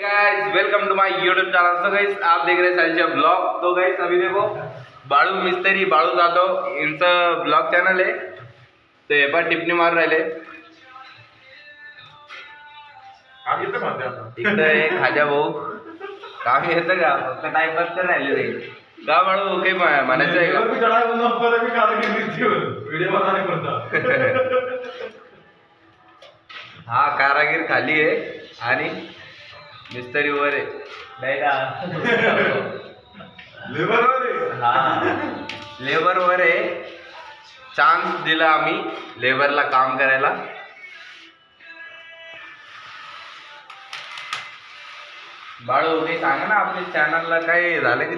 Guys welcome to my YouTube channel. So guys आप देख रहे हैं साहिल ब्लॉग। तो गाइस अभी देखो बाळू मिस्त्री बाळू जाधव यांचं ब्लॉग चॅनल आहे। तो हे पण टिप्पणी मार राहिले इकडे खाजा भाऊ काम येतं का फक्त टाइमपास तर राहिले रे का बाळू काही म्हणायचं आहे का? हा कारागीर खाली आहे आणि मिस्त्री वर आहे नाही ना लेबर वर आहे। हा लेबर वर आहे। चान्स दिला आम्ही लेबरला काम करायला। बाळू काही सांगा ना आपल्या चॅनलला काय झालं की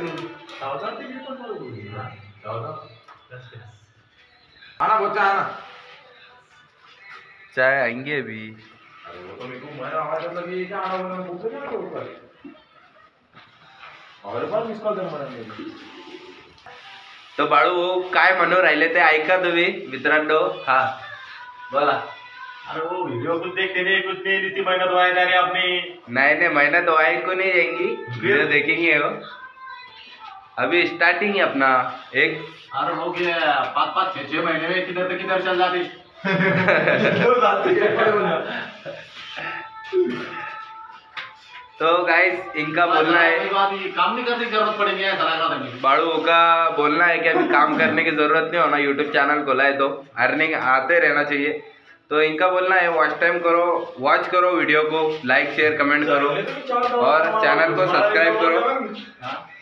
आना बच्चा आना चाय आएंगे अभी। तो बाळू काय म्हणून राहिले ते ऐका तुम्ही मित्रांनो। हा बोला। अरे वो वीडियो कुछ देखते नहीं कुछ नहीं इतनी मेहनत वाया जा रही आपने। नहीं मेहनत वाई को नहीं जाएंगी वीडियो देखेंगे वो अभी स्टार्टिंग है अपना एक। अरे हो गया 5-5 6-6 महीने में किधर चल जाती। तो गाइस इनका बोलना है काम नहीं करने की जरूरत पड़ेगी। बाळू का बोलना है कि अभी काम करने की जरूरत नहीं होना। यूट्यूब चैनल खोला है तो अर्निंग आते रहना चाहिए। तो इनका बोलना है वॉच करो वीडियो को, लाइक शेयर कमेंट करो और चैनल को सब्सक्राइब करो।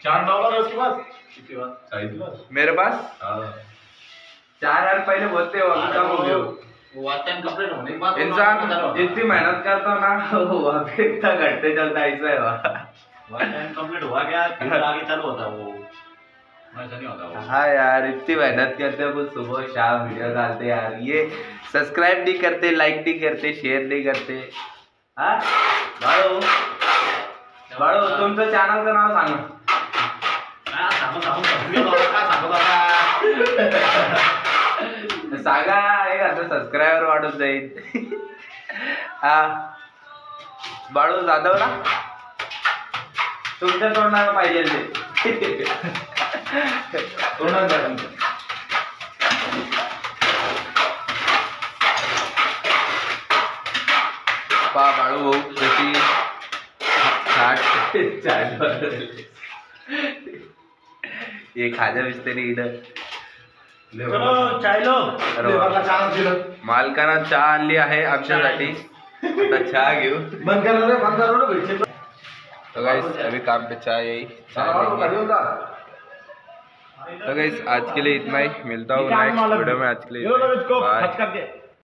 $4 उसके पास मेरे पास 4 पहले बोलते हो अभी कम हो गए। कंप्लीट होने के बाद इंसान जितनी मेहनत करता हो ना वो इतना घटते चलता है। ऐसा है कंप्लीट हुआ क्या फिर आगे चालू होता वो ऐसा नहीं होता वो। हाँ यार इतनी मेहनत करते हैं वो सुबह शाम वीडियो डालते यार। ये सब्सक्राइब नहीं करते, लाइक नहीं करते, शेयर नहीं करते। हाँ बाळू तुमचं चॅनलचं नाव सांगा। सांगा एक असं सबस्क्रायबर वाढून जाईल। हा बाळू जाधव ना तुमच्या तोंडाला पाहिजे ते तोंडात पा बाळू भाऊ कशी ये खाजा मिस्त्री इकडं मालकानं चहा आणली आहे आमच्यासाठी। आता चहा घेऊ। तो गाइस अभी काम पे चाय यही तो गाइस आज के लिए इतना ही। मिलता हूँ नेक्स्ट वीडियो में। आज के लिए बाय।